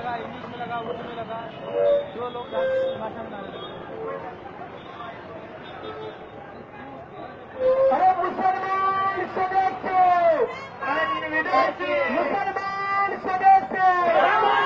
लगा, इंग्लिश में लगा, उर्दू में लगा, जो लोग भाषा बना रहे अरे मुसलमान सदस्य, मुसलमान सदस्य